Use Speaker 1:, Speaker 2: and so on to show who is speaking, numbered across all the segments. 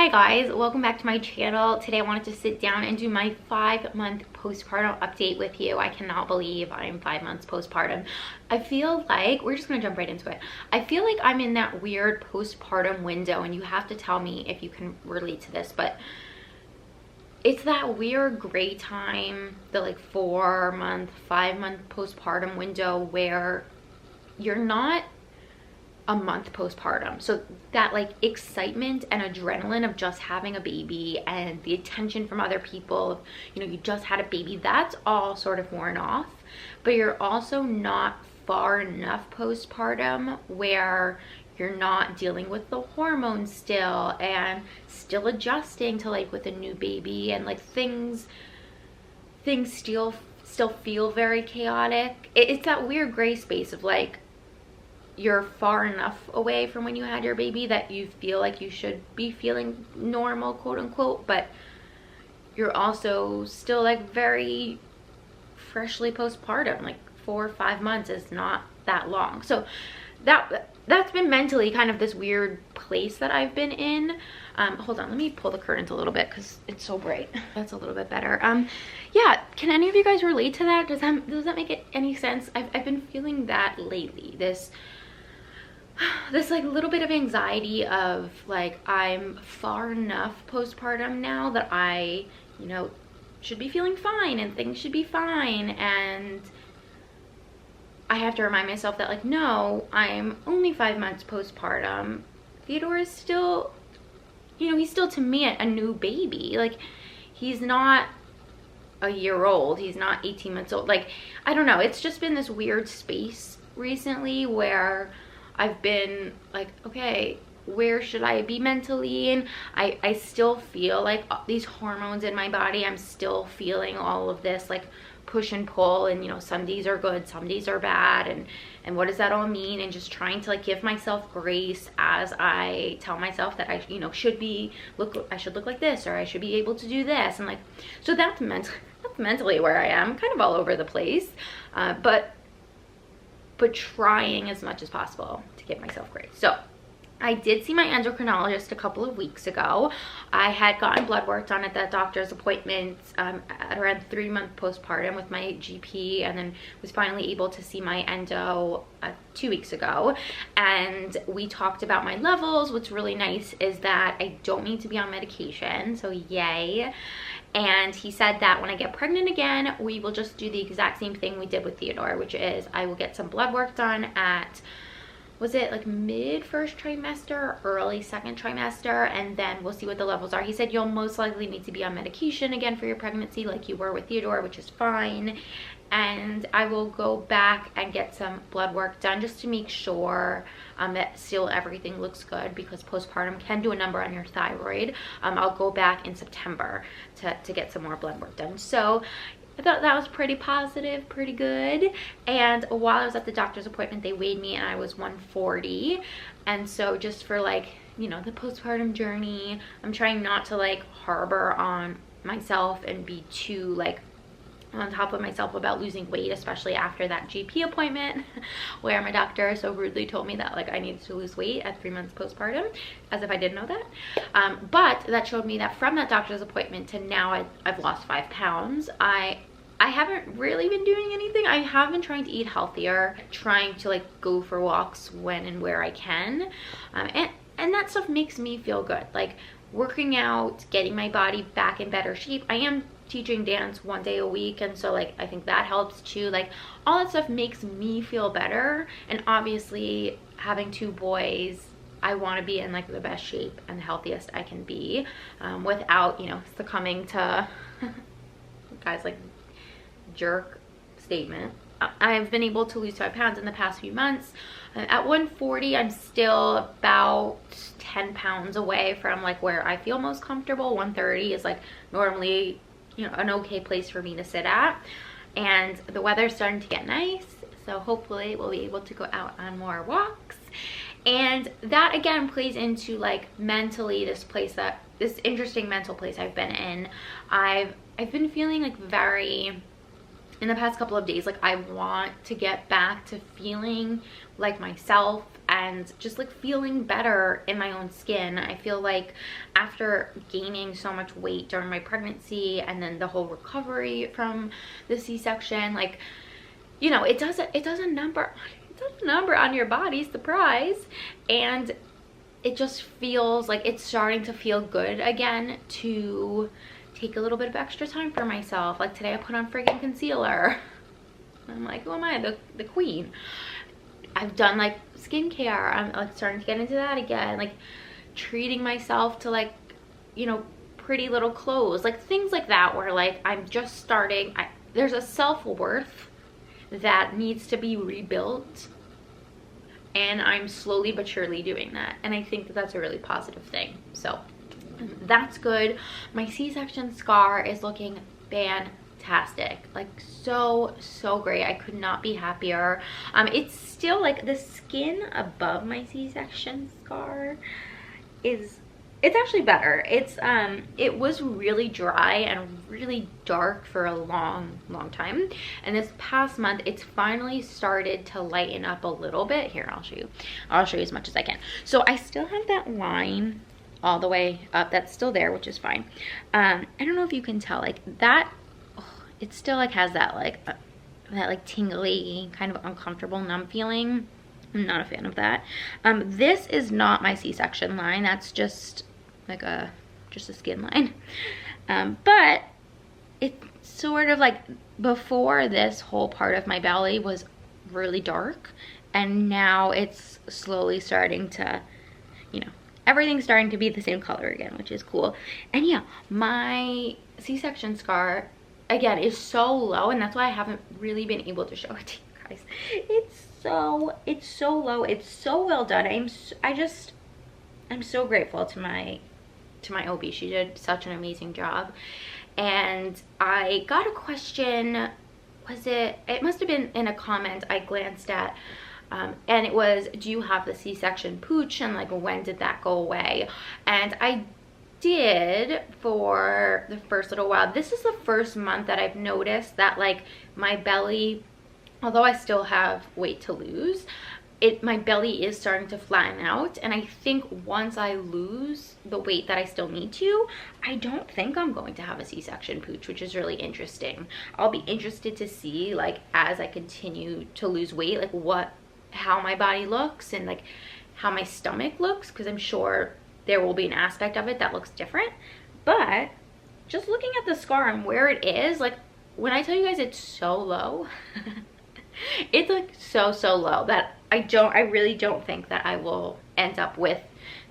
Speaker 1: Hi guys, welcome back to my channel. Today I wanted to sit down and do my 5-month postpartum update with you. I cannot believe I'm 5 months postpartum. I feel like, we're just gonna jump right into it. I feel like I'm in that weird postpartum window, and you have to tell me if you can relate to this, but it's that weird gray time, the like 4-month, 5-month postpartum window where you're not a month postpartum. So that like excitement and adrenaline of just having a baby and the attention from other people, you know, you just had a baby, that's all sort of worn off. But you're also not far enough postpartum where you're not dealing with the hormones still and still adjusting to like with a new baby, and like things still feel very chaotic. It's that weird gray space of like, you're far enough away from when you had your baby that you feel like you should be feeling normal, quote unquote, but you're also still like very freshly postpartum. Like 4 or 5 months is not that long. So that's been mentally kind of this weird place that I've been in. Hold on, let me pull the curtains a little bit because it's so bright. That's a little bit better. Yeah, can any of you guys relate to that? Does that make any sense? I've been feeling that lately. This like little bit of anxiety of like, I'm far enough postpartum now that I, you know, should be feeling fine and things should be fine, and I have to remind myself that like, no, I'm only 5 months postpartum. Theodore is still, you know, he's still to me a new baby. Like, he's not a year old, he's not 18 months old. Like, I don't know, it's just been this weird space recently where I've been like, okay, where should I be mentally? And I still feel like these hormones in my body, I'm still feeling all of this like push and pull, and you know, some days are good, some days are bad, and what does that all mean? And just trying to like give myself grace as I tell myself that I, you know, I should look like this, or I should be able to do this, and like, so that's mentally where I am, kind of all over the place, but trying as much as possible to give myself grace. So I did see my endocrinologist a couple of weeks ago. I had gotten blood work done at that doctor's appointment at around 3-month postpartum with my GP, and then was finally able to see my endo 2 weeks ago. And we talked about my levels. What's really nice is that I don't need to be on medication, so yay. And he said that when I get pregnant again, we will just do the exact same thing we did with Theodore, which is I will get some blood work done at, was it like mid first trimester, early second trimester, and then we'll see what the levels are. He said you'll most likely need to be on medication again for your pregnancy like you were with Theodore, which is fine. And I will go back and get some blood work done just to make sure that still everything looks good, because postpartum can do a number on your thyroid. I'll go back in September to get some more blood work done. So I thought that was pretty positive, pretty good. And while I was at the doctor's appointment, they weighed me and I was 140. And so just for like, you know, the postpartum journey, I'm trying not to like harbor on myself and be too like on top of myself about losing weight, especially after that GP appointment where my doctor so rudely told me that like I needed to lose weight at 3 months postpartum, as if I didn't know that. But that showed me that from that doctor's appointment to now I've lost 5 pounds. I haven't really been doing anything. I have been trying to eat healthier, trying to like go for walks when and where I can, and that stuff makes me feel good. Like working out, getting my body back in better shape. I am teaching dance 1 day a week, and so like I think that helps too. Like all that stuff makes me feel better, and obviously having 2 boys, I want to be in like the best shape and the healthiest I can be, without, you know, succumbing to guys like jerk statement. I've been able to lose 5 pounds in the past few months. At 140, I'm still about 10 pounds away from like where I feel most comfortable. 130 is like normally, you know, an okay place for me to sit at. And the weather's starting to get nice, so hopefully we'll be able to go out on more walks. And that again plays into like mentally this interesting mental place I've been in. I've been feeling like very, in the past couple of days, like I want to get back to feeling like myself and just like feeling better in my own skin. I feel like after gaining so much weight during my pregnancy and then the whole recovery from the C-section, like, you know, it does a number on your body, surprise, and it just feels like it's starting to feel good again to take a little bit of extra time for myself. Like today I put on freaking concealer. I'm like, who am I? The queen. I've done like skincare. I'm like starting to get into that again. Like treating myself to like, you know, pretty little clothes. Like things like that where like I'm just starting. There's a self-worth that needs to be rebuilt. And I'm slowly but surely doing that. And I think that that's a really positive thing. So that's good. My C-section scar is looking fantastic. Like so great. I could not be happier. It's still like the skin above my C-section scar it's actually better. It was really dry and really dark for a long time, and this past month it's finally started to lighten up a little bit. Here, I'll show you as much as I can. So I still have that line all the way up that's still there, which is fine. I don't know if you can tell, like that, it still like has that like tingly kind of uncomfortable numb feeling. I'm not a fan of that. This is not my C-section line. That's just like just a skin line. But it's sort of like before, this whole part of my belly was really dark, and now it's slowly starting to, you know, everything's starting to be the same color again, which is cool. And yeah, my C-section scar again is so low, and that's why I haven't really been able to show it to you guys. It's so low. It's so well done. I'm so grateful to my OB. She did such an amazing job. And I got a question, it must have been in a comment I glanced at, and it was, do you have the C-section pooch, and like when did that go away? And I did for the first little while. This is the first month that I've noticed that like my belly, although I still have weight to lose, my belly is starting to flatten out. And I think once I lose the weight that I still need to, I don't think I'm going to have a C-section pooch, which is really interesting. I'll be interested to see, like, as I continue to lose weight, like how my body looks and like how my stomach looks, because I'm sure there will be an aspect of it that looks different. But just looking at the scar and where it is, like when I tell you guys it's so low, it's like so low that I really don't think that I will end up with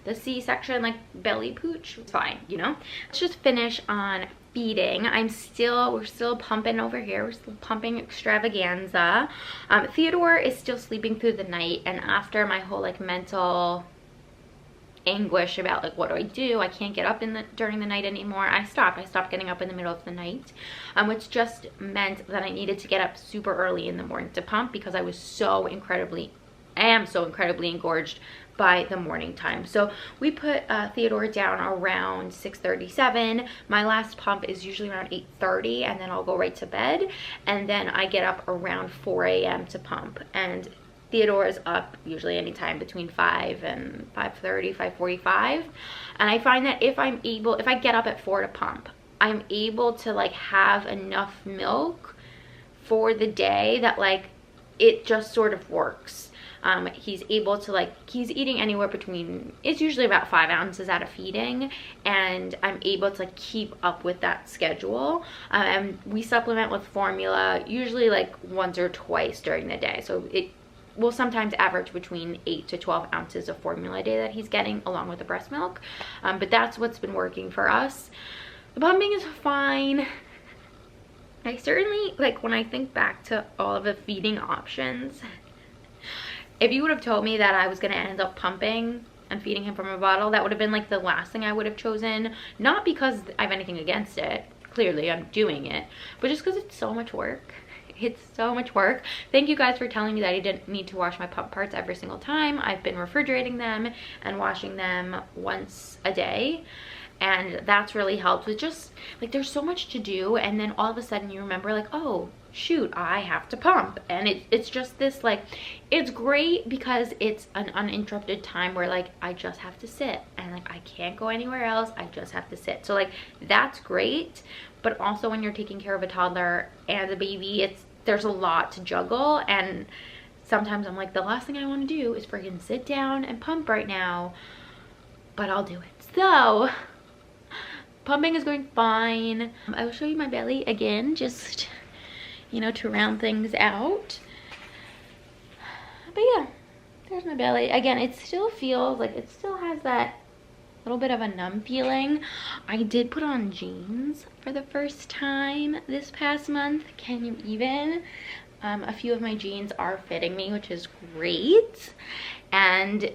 Speaker 1: the C-section like belly pooch. It's fine, you know. Let's just finish on feeding. We're still pumping over here. We're still pumping extravaganza. Theodore is still sleeping through the night, and after my whole like mental anguish about like what do, I can't get up during the night anymore. I stopped getting up in the middle of the night, which just meant that I needed to get up super early in the morning to pump, because I am so incredibly engorged by the morning time. So we put Theodore down around 6:37. My last pump is usually around 8:30, and then I'll go right to bed, and then I get up around 4 a.m. to pump. And Theodore is up usually anytime between 5 and 5:30, 5:45. And I find that if I get up at 4 to pump, I'm able to like have enough milk for the day that like it just sort of works. He's able to like, he's eating anywhere between, it's usually about 5 ounces at a feeding, and I'm able to like keep up with that schedule. And we supplement with formula usually like once or twice during the day. So it will sometimes average between 8 to 12 ounces of formula a day that he's getting along with the breast milk. But that's what's been working for us. The pumping is fine. I certainly, like when I think back to all of the feeding options, if you would have told me that I was going to end up pumping and feeding him from a bottle, that would have been like the last thing I would have chosen. Not because I have anything against it. Clearly, I'm doing it. But just because it's so much work. It's so much work. Thank you guys for telling me that I didn't need to wash my pump parts every single time. I've been refrigerating them and washing them once a day. and that's really helped with just like, there's so much to do, and then all of a sudden you remember like, oh shoot, I have to pump. And it's just this like, it's great because it's an uninterrupted time where like I just have to sit, and like I can't go anywhere else, I just have to sit. So like that's great. But also when you're taking care of a toddler and a baby, there's a lot to juggle, and sometimes I'm like, the last thing I want to do is freaking sit down and pump right now, but I'll do it. So pumping is going fine. I will show you my belly again, just, you know, to round things out. But yeah, there's my belly. Again, it still feels like it still has that little bit of a numb feeling. I did put on jeans for the first time this past month. Can you even? A few of my jeans are fitting me, which is great. And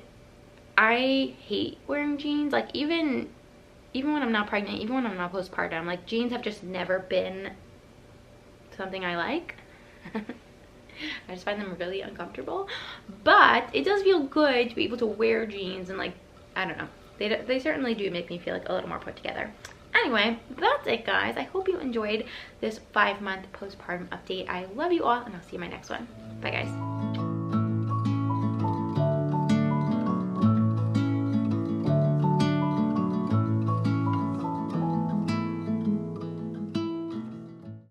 Speaker 1: I hate wearing jeans. Like even when I'm not pregnant, even when I'm not postpartum, like jeans have just never been something I like. I just find them really uncomfortable, but it does feel good to be able to wear jeans, and like, I don't know, they certainly do make me feel like a little more put together. Anyway, that's it guys. I hope you enjoyed this 5-month postpartum update. I love you all, and I'll see you in my next one. Bye guys.